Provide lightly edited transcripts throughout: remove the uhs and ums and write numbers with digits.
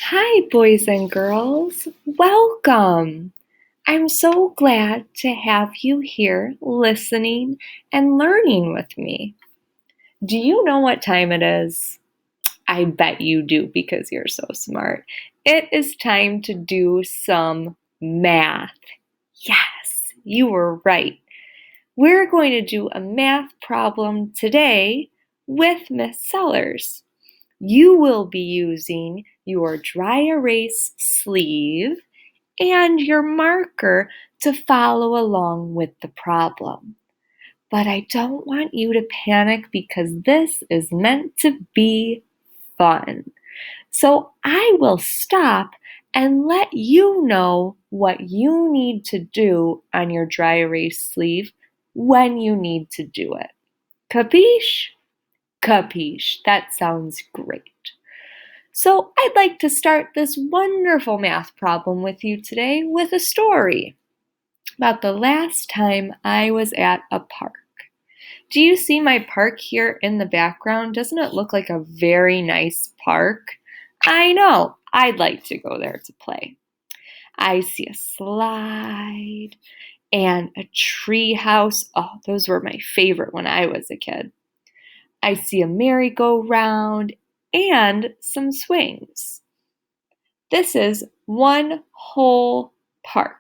Hi, boys and girls. Welcome. I'm so glad to have you here listening and learning with me. Do you know what time it is? I bet you do because you're so smart. It is time to do some math. Yes, you were right. We're going to do a math problem today with Miss Sellers. You will be using your dry erase sleeve and your marker to follow along with the problem. But I don't want you to panic because this is meant to be fun. So I will stop and let you know what you need to do on your dry erase sleeve when you need to do it. Capiche? Capiche. That sounds great. So I'd like to start this wonderful math problem with you today with a story about the last time I was at a park. Do you see my park here in the background? Doesn't it look like a very nice park? I know, I'd like to go there to play. I see a slide and a tree house. Oh, those were my favorite when I was a kid. I see a merry-go-round and some swings. This is one whole park,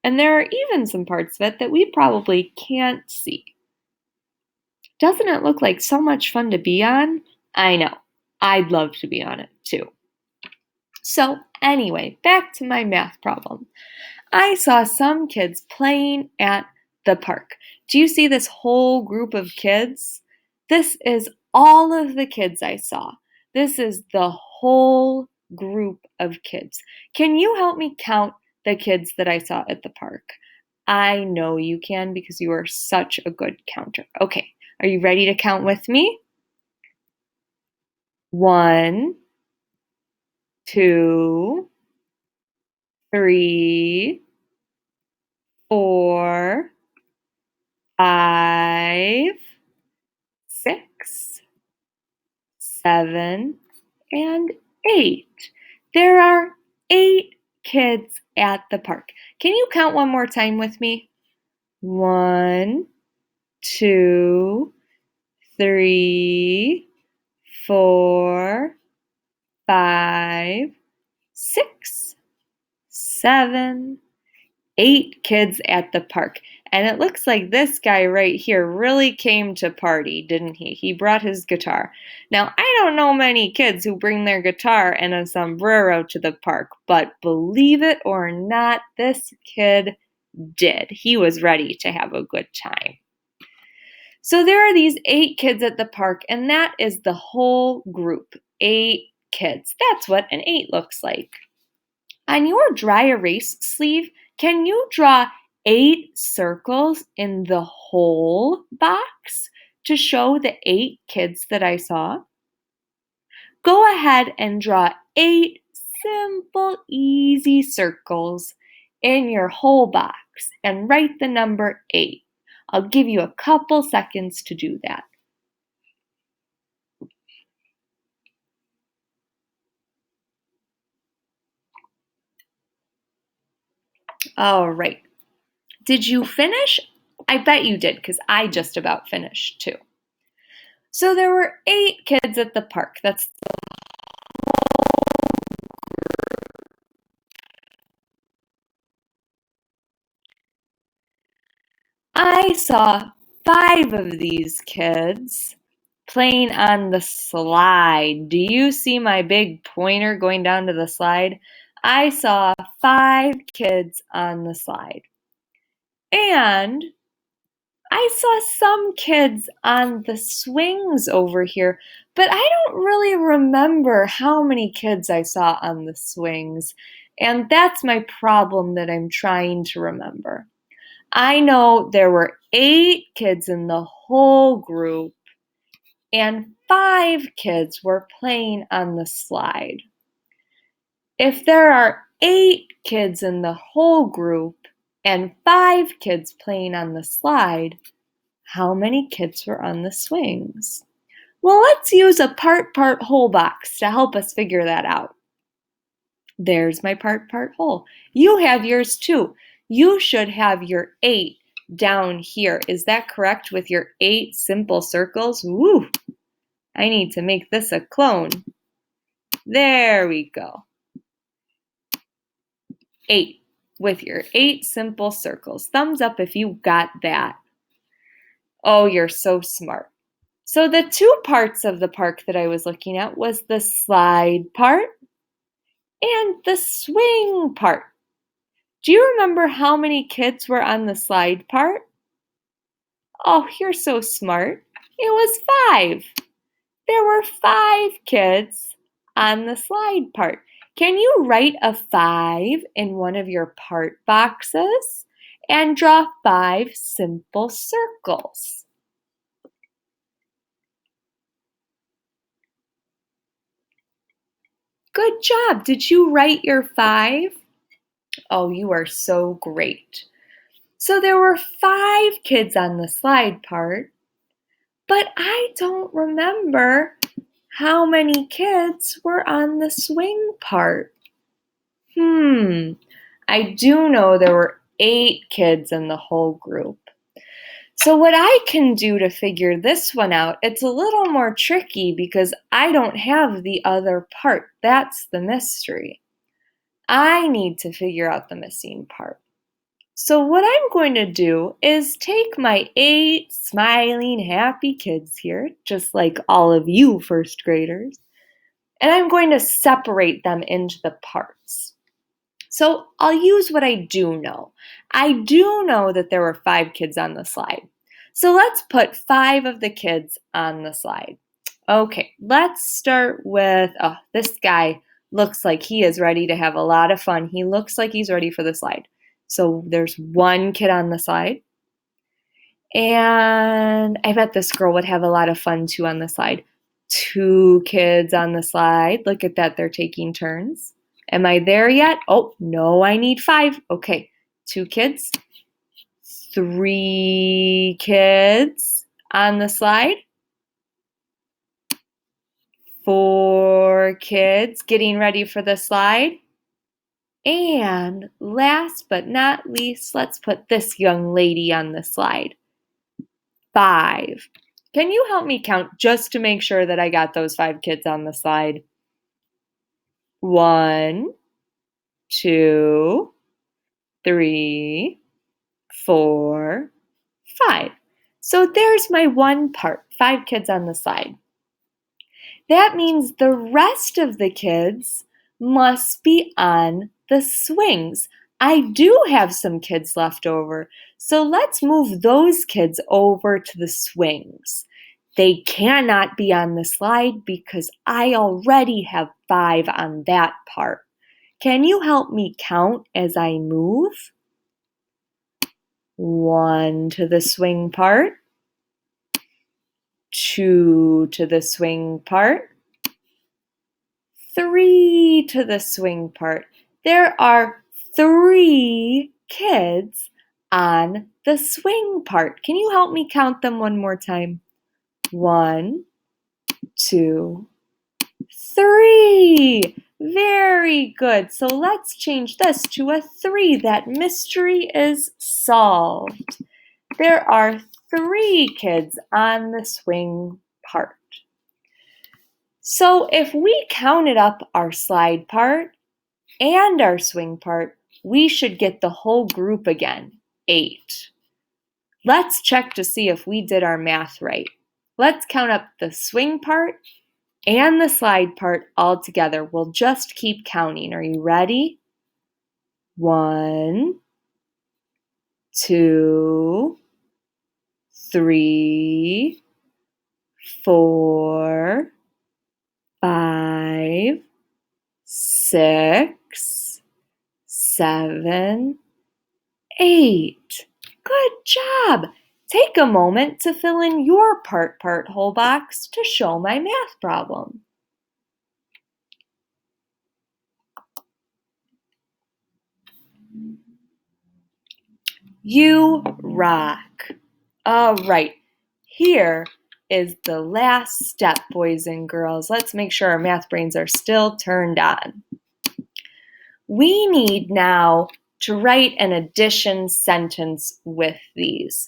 and there are even some parts of it that we probably can't see. Doesn't it look like so much fun to be on? I know. I'd love to be on it too. So, anyway, back to my math problem. I saw some kids playing at the park. Do you see this whole group of kids? This is all of the kids I saw. This is the whole group of kids. Can you help me count the kids that I saw at the park? I know you can because you are such a good counter. Okay, are you ready to count with me? 1, 2, 3, 4, 5, 6, 7, and 8. There are 8 kids at the park. Can you count one more time with me? 1, 2, 3, 4, 5, 6, 7, 8 kids at the park. And it looks like this guy right here really came to party, didn't he? He brought his guitar. Now, I don't know many kids who bring their guitar and a sombrero to the park, but believe it or not, this kid did. He was ready to have a good time. So there are these 8 kids at the park, and that is the whole group. 8 kids. That's what an 8 looks like. On your dry erase sleeve, can you draw 8 circles in the whole box to show the 8 kids that I saw? Go ahead and draw 8 simple, easy circles in your whole box and write the number 8. I'll give you a couple seconds to do that. All right. Did you finish? I bet you did because I just about finished too. So there were 8 kids at the park. I saw 5 of these kids playing on the slide. Do you see my big pointer going down to the slide? I saw 5 kids on the slide. And I saw some kids on the swings over here, but I don't really remember how many kids I saw on the swings. And that's my problem that I'm trying to remember. I know there were 8 kids in the whole group, and 5 kids were playing on the slide. If there are 8 kids in the whole group and 5 kids playing on the slide, how many kids were on the swings? Well, let's use a part-whole box to help us figure that out. There's my part whole. You have yours too. You should have your 8 down here. Is that correct with your 8 simple circles? Woo! I need to make this a clone. There we go. 8 with your 8 simple circles. Thumbs up if you got that. Oh, you're so smart. So the 2 parts of the park that I was looking at was the slide part and the swing part. Do you remember how many kids were on the slide part? Oh, you're so smart. It was 5. There were 5 kids on the slide part. Can you write a 5 in one of your part boxes and draw 5 simple circles? Good job. Did you write your 5? Oh, you are so great. So there were 5 kids on the slide part, but I don't remember how many kids were on the swing part. I do know there were 8 kids in the whole group. So what I can do to figure this one out, it's a little more tricky because I don't have the other part. That's the mystery. I need to figure out the missing part. So what I'm going to do is take my 8 smiling, happy kids here, just like all of you first graders, and I'm going to separate them into the parts. So I'll use what I do know. I do know that there were 5 kids on the slide. So let's put 5 of the kids on the slide. Okay, let's start with, this guy looks like he is ready to have a lot of fun. He looks like he's ready for the slide. So there's 1 kid on the slide. And I bet this girl would have a lot of fun too on the slide. 2 kids on the slide. Look at that, they're taking turns. Am I there yet? Oh, no, I need 5. Okay, 2 kids. 3 kids on the slide. 4 kids getting ready for the slide. And last but not least, let's put this young lady on the slide. 5. Can you help me count just to make sure that I got those 5 kids on the slide? 1, 2, 3, 4, 5. So there's my 1 part, 5 kids on the slide. That means the rest of the kids must be on the swings. I do have some kids left over, so let's move those kids over to the swings. They cannot be on the slide because I already have 5 on that part. Can you help me count as I move? 1 to the swing part, 2 to the swing part, 3 to the swing part. There are 3 kids on the swing part. Can you help me count them one more time? 1, 2, 3. Very good. So let's change this to a 3. That mystery is solved. There are 3 kids on the swing part. So if we counted up our slide part and our swing part, we should get the whole group again, 8. Let's check to see if we did our math right. Let's count up the swing part and the slide part all together. We'll just keep counting. Are you ready? 1, 2, 3, 4, 5, 6, 7, 8. Good job. Take a moment to fill in your part whole box to show my math problem. You rock. All right, here is the last step, boys and girls. Let's make sure our math brains are still turned on. We need now to write an addition sentence with these.